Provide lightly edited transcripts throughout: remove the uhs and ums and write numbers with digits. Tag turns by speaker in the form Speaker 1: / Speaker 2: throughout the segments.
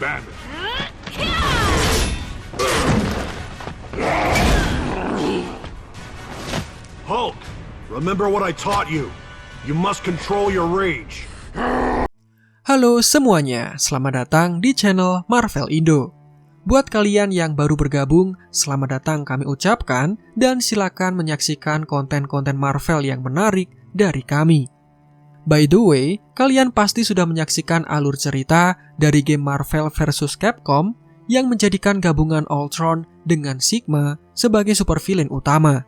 Speaker 1: bandit. Hulk, remember what I taught you. You must control your rage.
Speaker 2: Halo semuanya, selamat datang di channel Marvel Indo. Buat kalian yang baru bergabung, selamat datang kami ucapkan dan silakan menyaksikan konten-konten Marvel yang menarik dari kami. By the way, kalian pasti sudah menyaksikan alur cerita dari game Marvel vs Capcom yang menjadikan gabungan Ultron dengan Sigma sebagai supervillain utama.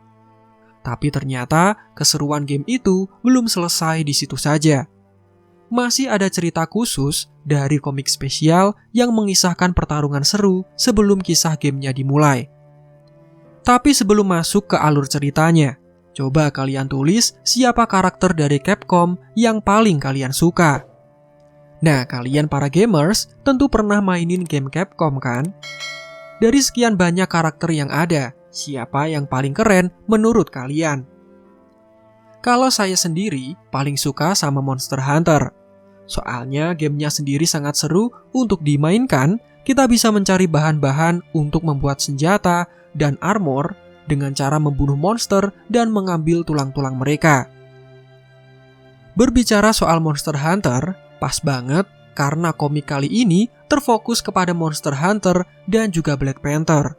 Speaker 2: Tapi ternyata keseruan game itu belum selesai di situ saja. Masih ada cerita khusus dari komik spesial yang mengisahkan pertarungan seru sebelum kisah gamenya dimulai. Tapi sebelum masuk ke alur ceritanya, coba kalian tulis siapa karakter dari Capcom yang paling kalian suka. Nah, kalian para gamers tentu pernah mainin game Capcom kan? Dari sekian banyak karakter yang ada, siapa yang paling keren menurut kalian? Kalau saya sendiri paling suka sama Monster Hunter. Soalnya gamenya sendiri sangat seru untuk dimainkan, kita bisa mencari bahan-bahan untuk membuat senjata dan armor dengan cara membunuh monster dan mengambil tulang-tulang mereka. Berbicara soal Monster Hunter, pas banget karena komik kali ini terfokus kepada Monster Hunter dan juga Black Panther.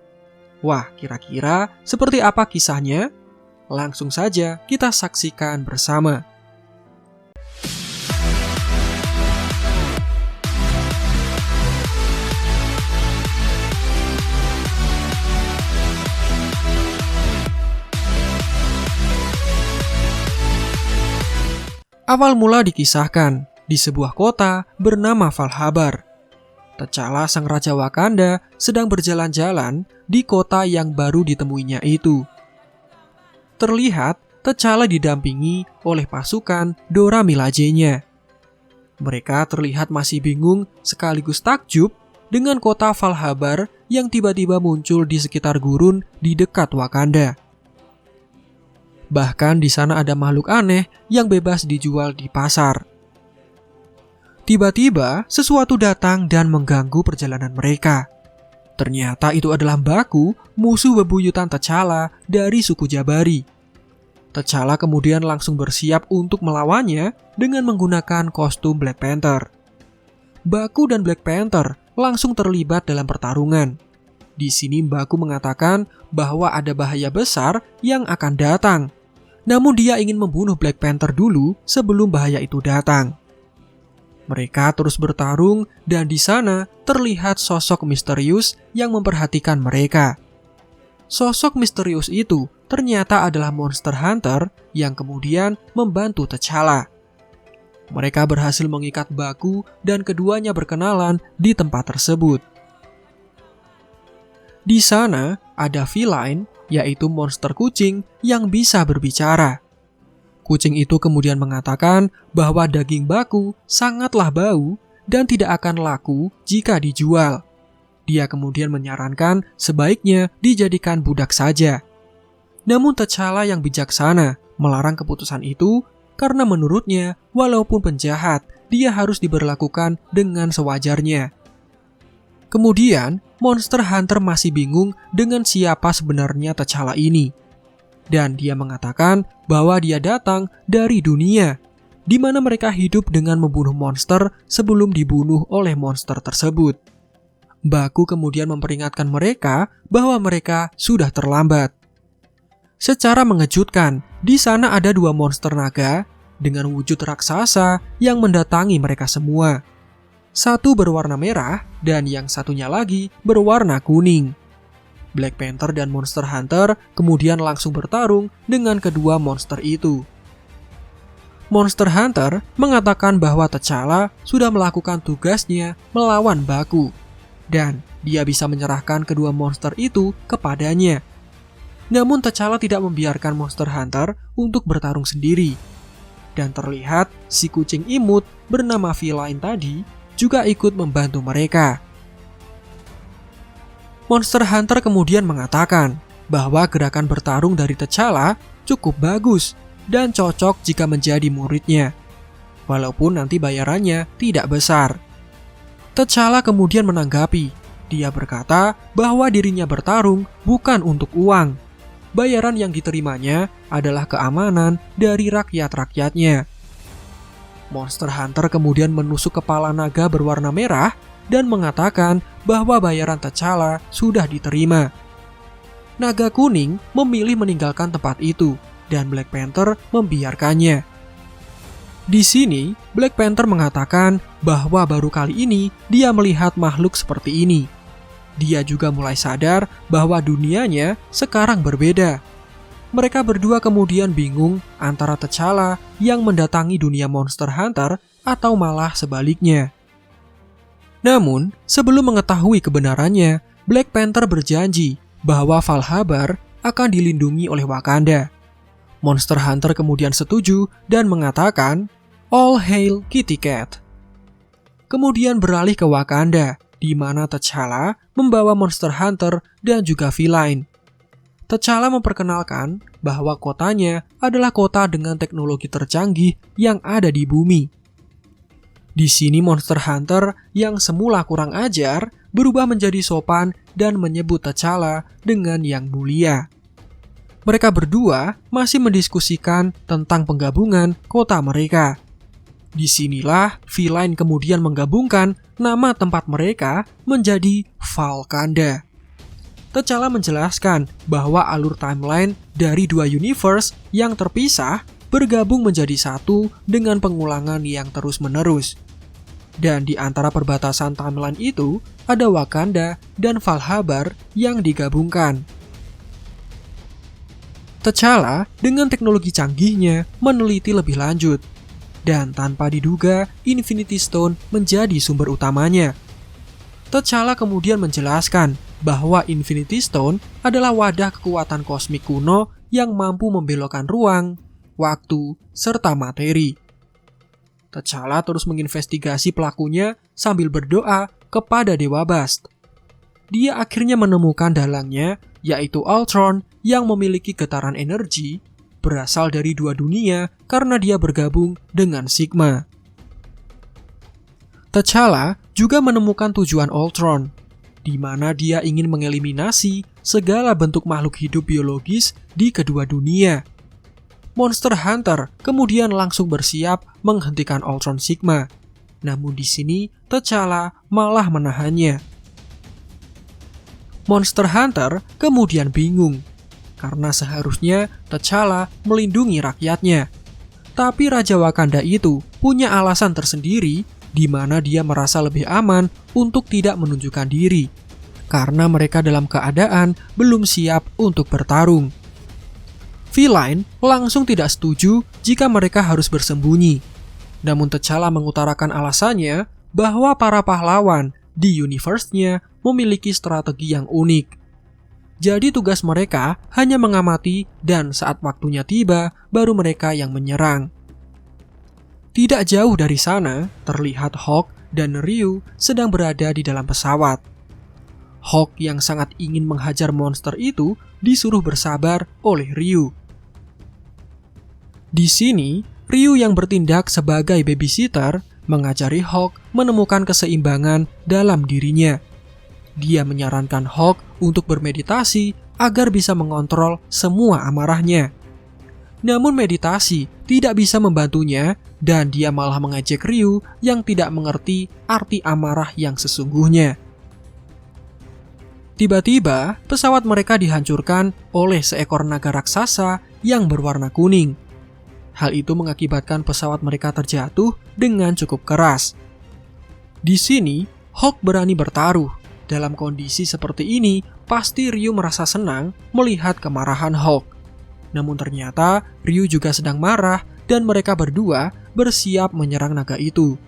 Speaker 2: Wah, kira-kira seperti apa kisahnya? Langsung saja kita saksikan bersama. Awal mula dikisahkan di sebuah kota bernama Valhabar. T'Challa sang Raja Wakanda sedang berjalan-jalan di kota yang baru ditemuinya itu. Terlihat T'Challa didampingi oleh pasukan Dora Milaje-nya. Mereka terlihat masih bingung sekaligus takjub dengan kota Valhabar yang tiba-tiba muncul di sekitar gurun di dekat Wakanda. Bahkan di sana ada makhluk aneh yang bebas dijual di pasar. Tiba-tiba sesuatu datang dan mengganggu perjalanan mereka. Ternyata itu adalah Mbaku, musuh bebuyutan T'Challa dari suku Jabari. T'Challa kemudian langsung bersiap untuk melawannya dengan menggunakan kostum Black Panther. Mbaku dan Black Panther langsung terlibat dalam pertarungan. Di sini Mbaku mengatakan bahwa ada bahaya besar yang akan datang. Namun dia ingin membunuh Black Panther dulu sebelum bahaya itu datang. Mereka terus bertarung dan di sana terlihat sosok misterius yang memperhatikan mereka. Sosok misterius itu ternyata adalah Monster Hunter yang kemudian membantu T'Challa. Mereka berhasil mengikat Mbaku dan keduanya berkenalan di tempat tersebut. Di sana ada feline, yaitu monster kucing yang bisa berbicara. Kucing itu kemudian mengatakan bahwa daging Mbaku sangatlah bau dan tidak akan laku jika dijual. Dia kemudian menyarankan sebaiknya dijadikan budak saja. Namun T'Challa yang bijaksana melarang keputusan itu karena menurutnya walaupun penjahat, dia harus diberlakukan dengan sewajarnya. Kemudian, Monster Hunter masih bingung dengan siapa sebenarnya T'Challa ini. Dan dia mengatakan bahwa dia datang dari dunia, di mana mereka hidup dengan membunuh monster sebelum dibunuh oleh monster tersebut. Mbaku kemudian memperingatkan mereka bahwa mereka sudah terlambat. Secara mengejutkan, di sana ada dua monster naga dengan wujud raksasa yang mendatangi mereka semua. Satu berwarna merah dan yang satunya lagi berwarna kuning. Black Panther dan Monster Hunter kemudian langsung bertarung dengan kedua monster itu. Monster Hunter mengatakan bahwa T'Challa sudah melakukan tugasnya melawan Mbaku, dan dia bisa menyerahkan kedua monster itu kepadanya. Namun T'Challa tidak membiarkan Monster Hunter untuk bertarung sendiri. Dan terlihat si kucing imut bernama feline tadi juga ikut membantu mereka. Monster Hunter kemudian mengatakan bahwa gerakan bertarung dari T'Challa cukup bagus dan cocok jika menjadi muridnya, walaupun nanti bayarannya tidak besar. T'Challa kemudian menanggapi. Dia berkata bahwa dirinya bertarung bukan untuk uang. Bayaran yang diterimanya adalah keamanan dari rakyat-rakyatnya. Monster Hunter kemudian menusuk kepala naga berwarna merah dan mengatakan bahwa bayaran T'Challa sudah diterima. Naga kuning memilih meninggalkan tempat itu dan Black Panther membiarkannya. Di sini, Black Panther mengatakan bahwa baru kali ini dia melihat makhluk seperti ini. Dia juga mulai sadar bahwa dunianya sekarang berbeda. Mereka berdua kemudian bingung antara T'Challa yang mendatangi dunia Monster Hunter atau malah sebaliknya. Namun, sebelum mengetahui kebenarannya, Black Panther berjanji bahwa Valhabar akan dilindungi oleh Wakanda. Monster Hunter kemudian setuju dan mengatakan, "All hail Kitty Cat." Kemudian beralih ke Wakanda, di mana T'Challa membawa Monster Hunter dan juga Feline. T'Challa memperkenalkan bahwa kotanya adalah kota dengan teknologi tercanggih yang ada di bumi. Di sini Monster Hunter yang semula kurang ajar berubah menjadi sopan dan menyebut T'Challa dengan yang mulia. Mereka berdua masih mendiskusikan tentang penggabungan kota mereka. Disinilah Feline kemudian menggabungkan nama tempat mereka menjadi Valkanda. T'Challa menjelaskan bahwa alur timeline dari dua universe yang terpisah bergabung menjadi satu dengan pengulangan yang terus-menerus. Dan di antara perbatasan timeline itu ada Wakanda dan Valhabar yang digabungkan. T'Challa dengan teknologi canggihnya meneliti lebih lanjut. Dan tanpa diduga, Infinity Stone menjadi sumber utamanya. T'Challa kemudian menjelaskan bahwa Infinity Stone adalah wadah kekuatan kosmik kuno yang mampu membelokkan ruang, waktu, serta materi. T'Challa terus menginvestigasi pelakunya sambil berdoa kepada Dewa Bast. Dia akhirnya menemukan dalangnya, yaitu Ultron yang memiliki getaran energi berasal dari dua dunia karena dia bergabung dengan Sigma. T'Challa juga menemukan tujuan Ultron, di mana dia ingin mengeliminasi segala bentuk makhluk hidup biologis di kedua dunia. Monster Hunter kemudian langsung bersiap menghentikan Ultron Sigma. Namun di sini T'Challa malah menahannya. Monster Hunter kemudian bingung karena seharusnya T'Challa melindungi rakyatnya. Tapi Raja Wakanda itu punya alasan tersendiri di mana dia merasa lebih aman untuk tidak menunjukkan diri karena mereka dalam keadaan belum siap untuk bertarung. Feline langsung tidak setuju jika mereka harus bersembunyi. Namun T'Challa mengutarakan alasannya bahwa para pahlawan di universe-nya memiliki strategi yang unik. Jadi tugas mereka hanya mengamati dan saat waktunya tiba baru mereka yang menyerang. Tidak jauh dari sana terlihat Hawk dan Ryu sedang berada di dalam pesawat. Hawk yang sangat ingin menghajar monster itu disuruh bersabar oleh Ryu. Di sini, Ryu yang bertindak sebagai babysitter mengajari Hawk menemukan keseimbangan dalam dirinya. Dia menyarankan Hawk untuk bermeditasi agar bisa mengontrol semua amarahnya. Namun meditasi tidak bisa membantunya dan dia malah mengejek Ryu yang tidak mengerti arti amarah yang sesungguhnya. Tiba-tiba, pesawat mereka dihancurkan oleh seekor naga raksasa yang berwarna kuning. Hal itu mengakibatkan pesawat mereka terjatuh dengan cukup keras. Di sini, Hawk berani bertaruh. Dalam kondisi seperti ini, pasti Ryu merasa senang melihat kemarahan Hawk. Namun ternyata Ryu juga sedang marah dan mereka berdua bersiap menyerang naga itu.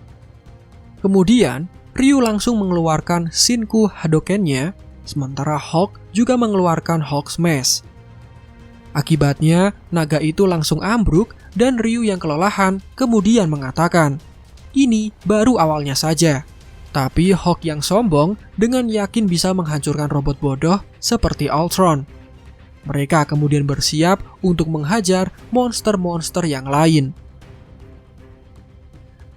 Speaker 2: Kemudian, Ryu langsung mengeluarkan Shinku Hadoken-nya, sementara Hawk juga mengeluarkan Hawk Smash. Akibatnya, naga itu langsung ambruk dan Ryu yang kelelahan kemudian mengatakan, "Ini baru awalnya saja." Tapi Hawk yang sombong dengan yakin bisa menghancurkan robot bodoh seperti Ultron. Mereka kemudian bersiap untuk menghajar monster-monster yang lain.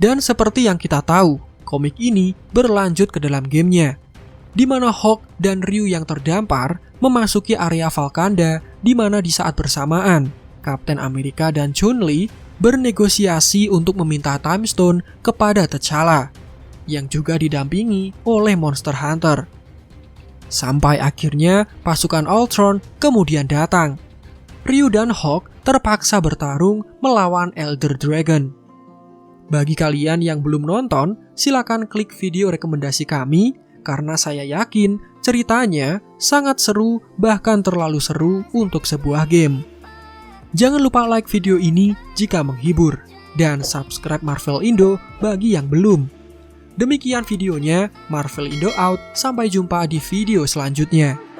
Speaker 2: Dan seperti yang kita tahu, komik ini berlanjut ke dalam gamenya, di mana Hawk dan Ryu yang terdampar memasuki area Valkanda, di mana di saat bersamaan Kapten Amerika dan Chun-Li bernegosiasi untuk meminta Time Stone kepada T'Challa, yang juga didampingi oleh Monster Hunter. Sampai akhirnya pasukan Ultron kemudian datang. Ryu dan Hawk terpaksa bertarung melawan Elder Dragon. Bagi kalian yang belum nonton, silakan klik video rekomendasi kami karena saya yakin ceritanya sangat seru, bahkan terlalu seru untuk sebuah game. Jangan lupa like video ini jika menghibur dan subscribe Marvel Indo bagi yang belum. Demikian videonya, Marvel Indo out, sampai jumpa di video selanjutnya.